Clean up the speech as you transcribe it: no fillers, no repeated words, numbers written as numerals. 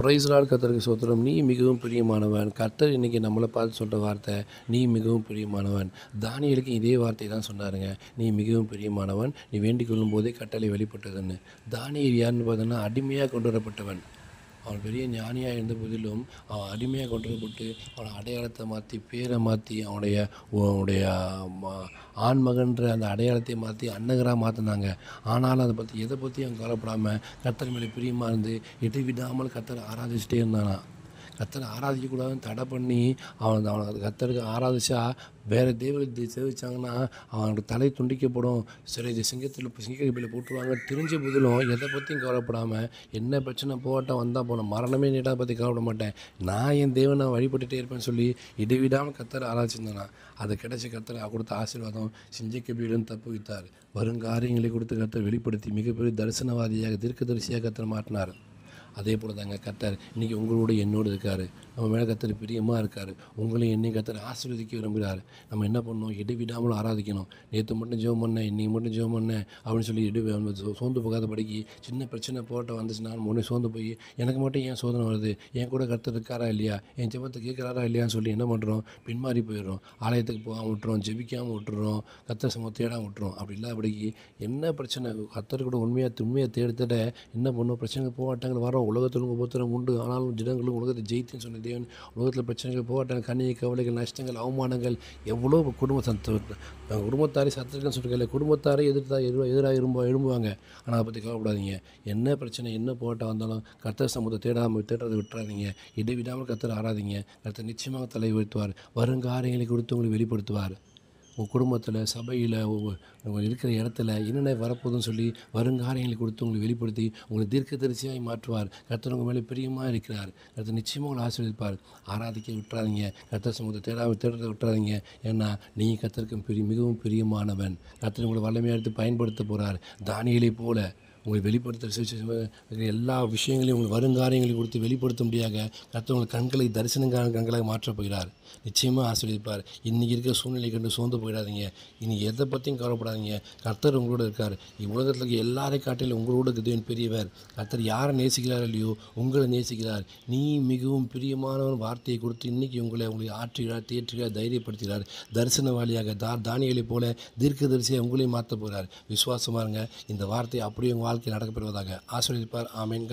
Price Lord. கர்த்தருக்கு ஸ்தோத்திரம். நீ மிகவும் பிரியமானவன். கர்த்தர் இன்றைக்கி நம்மளை பார்த்து சொல்கிற வார்த்தை, நீ மிகவும் பிரியமானவன். தானியேலுக்கு இதே வார்த்தை தான் சொன்னாருங்க. நீ மிகவும் பிரியமானவன், நீ வேண்டிக் கொள்ளும் போதே கட்டளை வெளிப்பட்டதுன்னு. தானியேல் யாருன்னு பார்த்தோன்னா, அடிமையாக கொண்டு வரப்பட்டவன். அவன் பெரிய ஞானியாக இருந்த போதிலும் அவன் அடிமையாக கொண்டு வரப்பட்டு அவனை அடையாளத்தை மாற்றி, பேரை மாற்றி, அவனுடைய ஆண்மகன்ற அந்த அடையாளத்தை மாற்றி அன்னகராக மாற்றினாங்க. ஆனாலும் அதை பற்றி எதை பற்றி அவன் கவலைப்படாமல் கர்த்தர் மேலே பிரியமாக இருந்து இடைவிடாமல் கர்த்தரை ஆராதிச்சுட்டே இருந்தானா. கர்த்தரை ஆராதிக்கக்கூடாதுன்னு தடை பண்ணி அவனுக்கு கர்த்தருக்கு ஆராதிச்சா வேறு தெய்வத்தை சேவிச்சாங்கன்னா அவனுக்கு தலை துண்டிக்கப்படும், சிங்கக்கபியில் போட்டுருவாங்க. தெரிஞ்ச போதிலும் எதை பற்றியும் கவலைப்படாமல், என்ன பிரச்சனை போகட்டும் வந்தால் போனோம், மரணமே நீட்டாக பற்றி கவலைப்பட மாட்டேன், நான் என் தேவனை வழிபட்டுட்டே இருப்பேன்னு சொல்லி இடைவிடாமல் கர்த்தரை ஆராய்ச்சிருந்தானா. அதை கிடைச்ச கர்த்தரை கொடுத்த ஆசீர்வாதம் சிங்கக்கபியிலும் தப்பு வைத்தார். வருங்காரியங்களை கொடுத்து கர்த்தர் வெளிப்படுத்தி மிகப்பெரிய தரிசனவாதியாக தீர்க்கதரிசியாக கர்த்தர் மாற்றினார். அதே போல் தாங்க கர்த்தர் இன்றைக்கி உங்களோட என்னோடு இருக்கார். நம்ம மேலே கர்த்தர் பிரியமாக இருக்கார். உங்களையும் என்னையும் கர்த்தர் ஆசீர்வதிக்க விரும்புகிறார். நம்ம என்ன பண்ணணும்? இடைவிடாமல் ஆராதிக்கணும். நேற்று மட்டும் ஜெபம் பண்ணேன், இன்றைக்கி மட்டும் ஜெபம் பண்ணேன் அப்படின்னு சொல்லி சோர்ந்து போகாத படிக்கு சின்ன பிரச்சனை போட்ட வந்துச்சுன்னா முன்னே சோர்ந்து போய் எனக்கு மட்டும் ஏன் சோதனை வருது, என் கூட கர்த்தர் இருக்காரா இல்லையா, என் ஜெபத்தை கேட்குறாரா இல்லையான்னு சொல்லி என்ன பண்ணுறோம்? பின்மாறி போயிடுறோம். ஆலயத்துக்கு போகாமல் விட்டுறோம், ஜெபிக்காமல் விட்டுறோம், கர்த்தர் சம தேடாமல் விட்டுறோம். அப்படி இல்லாதபடிக்கு என்ன பிரச்சனை கர்த்தர் கூட உண்மையாக தேட என்ன பண்ணுவோம்? பிரச்சனைகள் போராட்டங்கள் வரோம். உலகத்தில் உபத்திரம் உண்டு, ஆனாலும் ஜனங்களும் உலகத்தை ஜெயித்துன்னு சொன்ன தேவன். உலகத்தில் பிரச்சனைகள் போராட்டங்கள், கண்ணீர், கவலைகள், நஷ்டங்கள், அவமானங்கள், எவ்வளோ குடும்பத்தாரை சத்துருக்குன்னு சொல்லிருக்கல, குடும்பத்தாரை எதிராக எழும்புவாங்க. ஆனால் அதை பற்றி கவலைப்படாதீங்க. என்ன பிரச்சனை என்ன போராட்டம் வந்தாலும் கர்த்தர் சமூகத்தை தேடுறதை விட்டுறாதீங்க. இடைவிடாமல் கர்த்தர் ஆராதிங்க. கர்த்தர் நிச்சயமாக தலை உயர்த்துவார். வருங்காரியங்களை கொடுத்து உங்களுக்கு வெளிப்படுத்துவார். உங்கள் குடும்பத்தில், சபையில், இருக்கிற இடத்துல என்னென்ன வரப்போகுதுன்னு சொல்லி வருங்காரியங்களை கொடுத்து உங்களுக்கு வெளிப்படுத்தி உங்களை தீர்க்கதரிசியாக மாற்றுவார். கர்த்தர் உங்கள் மேலே பிரியமாக இருக்கிறார். கர்த்தர் நிச்சயமாக உங்களை ஆசீர்வதிப்பார். ஆராதிக்க விட்டுறாதீங்க. கர்த்தர் சமூகத்தை தேடுறதை விட்டுறாதீங்க. ஏன்னா நீங்கள் கர்த்தருக்கு மிகவும் பிரியமானவன். கர்த்தர் உங்களை வல்லமையாக எடுத்து பயன்படுத்த போகிறார். தானியேலை போல உங்களை வெளிப்படுத்த எல்லா விஷயங்களையும் உங்கள் வருங்காரியங்களை கொடுத்து வெளிப்படுத்த முடியாத கர்த்தர் உங்கள் கண்களை கண்களாக மாற்றப் போகிறார். நிச்சயமாக ஆசீர்வதிப்பார். இன்றைக்கி இருக்கிற சூழ்நிலை கண்டு சோர்ந்து போயிடாதீங்க. இன்றைக்கி எதை பற்றியும் கவலைப்படாதீங்க. கர்த்தர் உங்களோட இருக்கார். உலகத்தில் இருக்க எல்லாரையும் காட்டிலும் உங்களோட தேவன் பெரியவர். கர்த்தர் யாரை நேசிக்கிறார் இல்லையோ உங்களை நேசிக்கிறார். நீ மிகவும் பிரியமானவன் வார்த்தையை கொடுத்து இன்றைக்கி உங்களை ஆற்றுகிறார், தேற்றுகிறார், தைரியப்படுத்துகிறார். தரிசனவாளியாக தானியேலை போல தீர்க்கதரிசியாக உங்களையும் மாற்ற போகிறார். விசுவாசமாக இருங்க. இந்த வார்த்தை அப்படியே உங்கள் வாழ்க்கை நடக்கப்பெறுவதாக ஆசீர்வதிப்பார். ஆமென்.